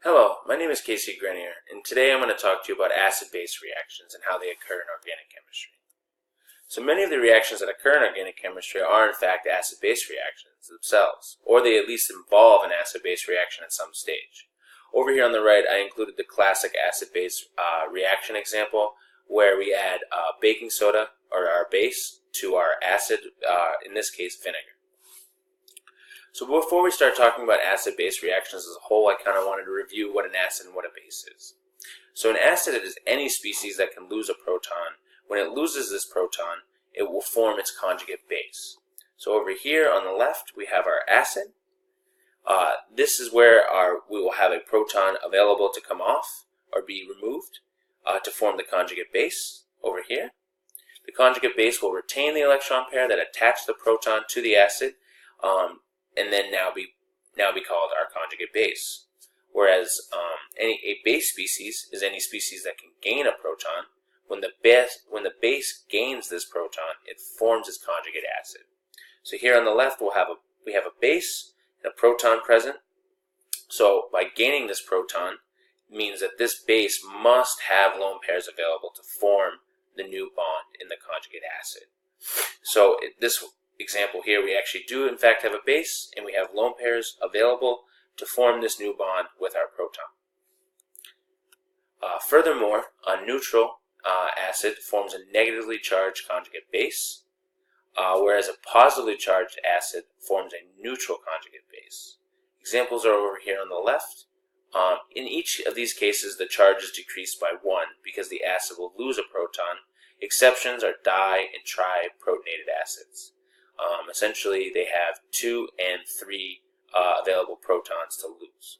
Hello, my name is Casey Grenier, and today I'm going to talk to you about acid-base reactions and how they occur in organic chemistry. So many of the reactions that occur in organic chemistry are in fact acid-base reactions themselves, or they at least involve an acid-base reaction at some stage. Over here on the right, I included the classic acid-base reaction example where we add baking soda, or our base, to our acid, in this case vinegar. So before we start talking about acid-base reactions as a whole, I kind of wanted to review what an acid and what a base is. So an acid is any species that can lose a proton. When it loses this proton, it will form its conjugate base. So over here on the left, we have our acid. This is where we will have a proton available to come off or be removed to form the conjugate base over here. The conjugate base will retain the electron pair that attached the proton to the acid, and then now be called our conjugate base. Whereas a base species is any species that can gain a proton. When the base gains this proton, it forms its conjugate acid. So here on the left we have a base and a proton present. So by gaining this proton means that this base must have lone pairs available to form the new bond in the conjugate acid. So this example here, we actually do in fact have a base, and we have lone pairs available to form this new bond with our proton. Furthermore, a neutral acid forms a negatively charged conjugate base, whereas a positively charged acid forms a neutral conjugate base. Examples are over here on the left. In each of these cases, the charge is decreased by 1 because the acid will lose a proton. Exceptions are di- and tri-protonated acids. Essentially, they have 2 and 3 available protons to lose.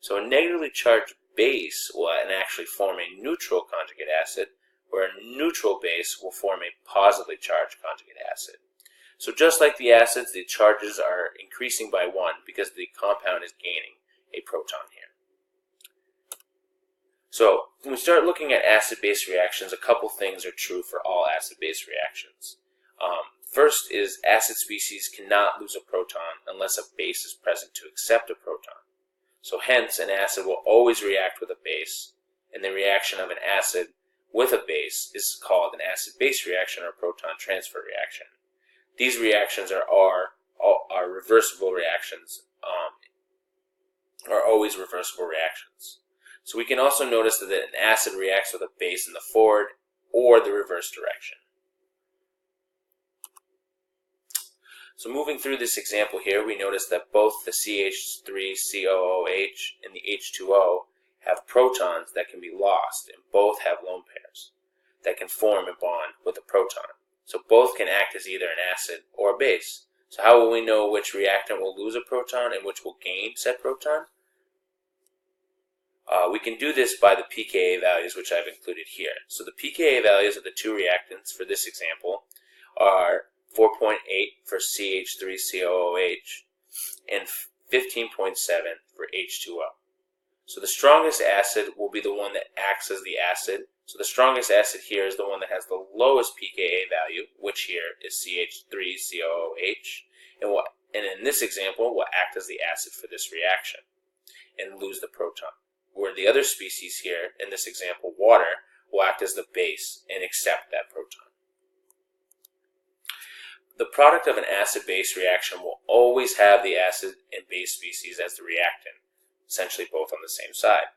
So a negatively charged base will actually form a neutral conjugate acid, where a neutral base will form a positively charged conjugate acid. So just like the acids, the charges are increasing by 1 because the compound is gaining a proton here. So when we start looking at acid-base reactions, a couple things are true for all acid-base reactions. First is acid species cannot lose a proton unless a base is present to accept a proton. So hence, an acid will always react with a base, and the reaction of an acid with a base is called an acid-base reaction or proton transfer reaction. These reactions are reversible reactions, are always reversible reactions. So we can also notice that an acid reacts with a base in the forward or the reverse direction. So moving through this example here, we notice that both the CH3COOH and the H2O have protons that can be lost, and both have lone pairs that can form a bond with a proton. So both can act as either an acid or a base. So how will we know which reactant will lose a proton and which will gain said proton? We can do this by the pKa values, which I've included here. So the pKa values of the two reactants for this example are 4.8 for CH3COOH and 15.7 for H2O. So the strongest acid will be the one that acts as the acid. So the strongest acid here is the one that has the lowest pKa value, which here is CH3COOH, and in this example will act as the acid for this reaction and lose the proton. Where the other species here, in this example water, will act as the base and accept that proton. The product of an acid-base reaction will always have the acid and base species as the reactant, essentially both on the same side.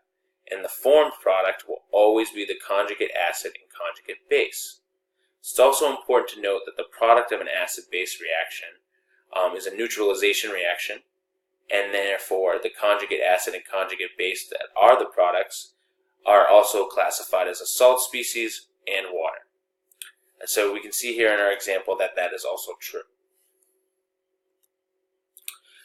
And the formed product will always be the conjugate acid and conjugate base. It's also important to note that the product of an acid-base reaction is a neutralization reaction, and therefore the conjugate acid and conjugate base that are the products are also classified as a salt species and water. And so we can see here in our example that that is also true.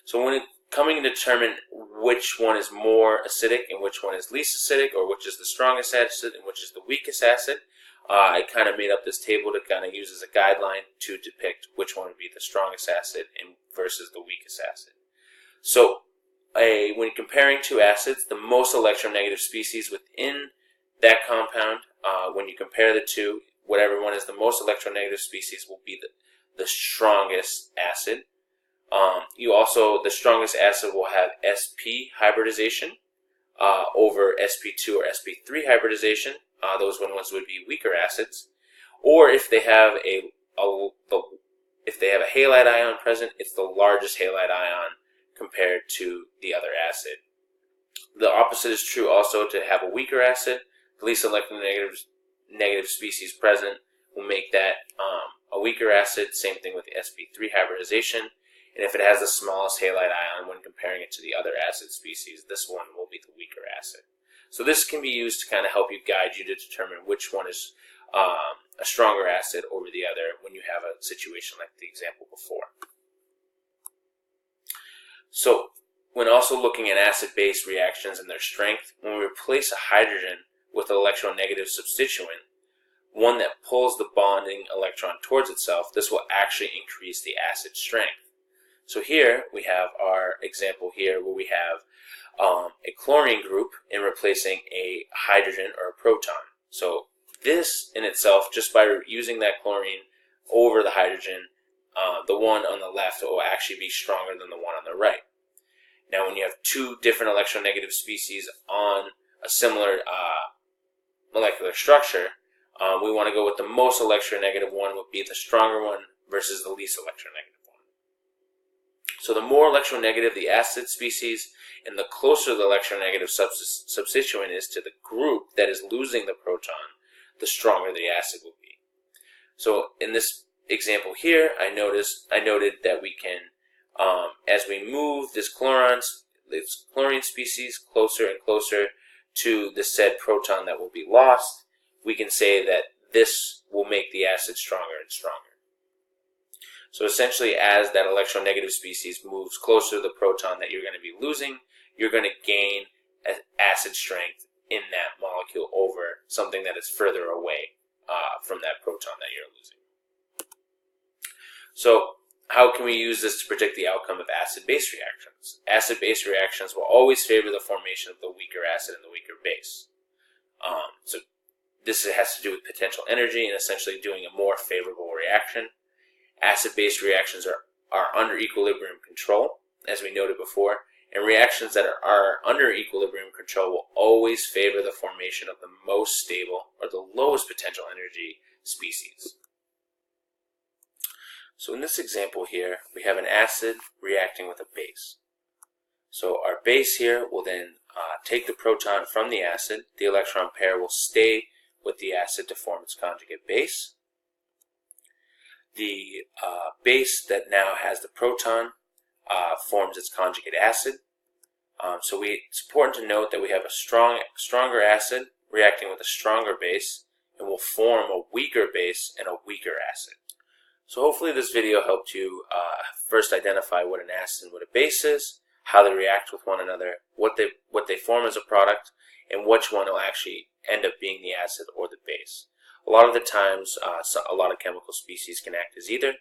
So when coming to determine which one is more acidic and which one is least acidic, or which is the strongest acid and which is the weakest acid, I kind of made up this table to kind of use as a guideline to depict which one would be the strongest acid versus the weakest acid. So when comparing two acids, the most electronegative species within that compound, when you compare the two, whatever one is the most electronegative species will be the strongest acid. The strongest acid will have sp hybridization, over sp2 or sp3 hybridization. Those ones would be weaker acids. Or if they have a halide ion present, it's the largest halide ion compared to the other acid. The opposite is true also to have a weaker acid. The least electronegative species present will make that a weaker acid. Same thing with the sp3 hybridization. And if it has the smallest halide ion when comparing it to the other acid species, this one will be the weaker acid. So this can be used to kind of help you guide you to determine which one is a stronger acid over the other when you have a situation like the example before. So when also looking at acid-base reactions and their strength, when we replace a hydrogen with an electronegative substituent, one that pulls the bonding electron towards itself, this will actually increase the acid strength. So here we have our example here where we have a chlorine group in replacing a hydrogen or a proton. So this in itself, just by using that chlorine over the hydrogen, the one on the left will actually be stronger than the one on the right. Now when you have two different electronegative species on a similar molecular structure, we want to go with the most electronegative one would be the stronger one versus the least electronegative one. So the more electronegative the acid species and the closer the electronegative substituent is to the group that is losing the proton, the stronger the acid will be. So in this example here, I noted that we can, as we move this chlorine species closer and closer to the said proton that will be lost, we can say that this will make the acid stronger and stronger. So essentially, as that electronegative species moves closer to the proton that you're going to be losing, you're going to gain acid strength in that molecule over something that is further away from that proton that you're losing. So how can we use this to predict the outcome of acid-base reactions? Acid-base reactions will always favor the formation of the weaker acid and the weaker base. So this has to do with potential energy and essentially doing a more favorable reaction. Acid-base reactions are under equilibrium control, as we noted before, and reactions that are under equilibrium control will always favor the formation of the most stable or the lowest potential energy species. So in this example here, we have an acid reacting with a base. So our base here will then take the proton from the acid. The electron pair will stay with the acid to form its conjugate base. The base that now has the proton forms its conjugate acid. So it's important to note that we have a stronger acid reacting with a stronger base and will form a weaker base and a weaker acid. So hopefully this video helped you first identify what an acid and what a base is, how they react with one another, what they form as a product, and which one will actually end up being the acid or the base. A lot of the times, a lot of chemical species can act as either,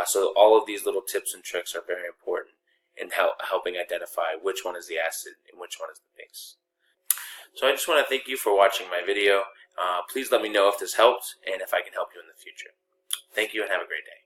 so all of these little tips and tricks are very important in helping identify which one is the acid and which one is the base. So I just want to thank you for watching my video. Please let me know if this helped and if I can help you in the future. Thank you and have a great day.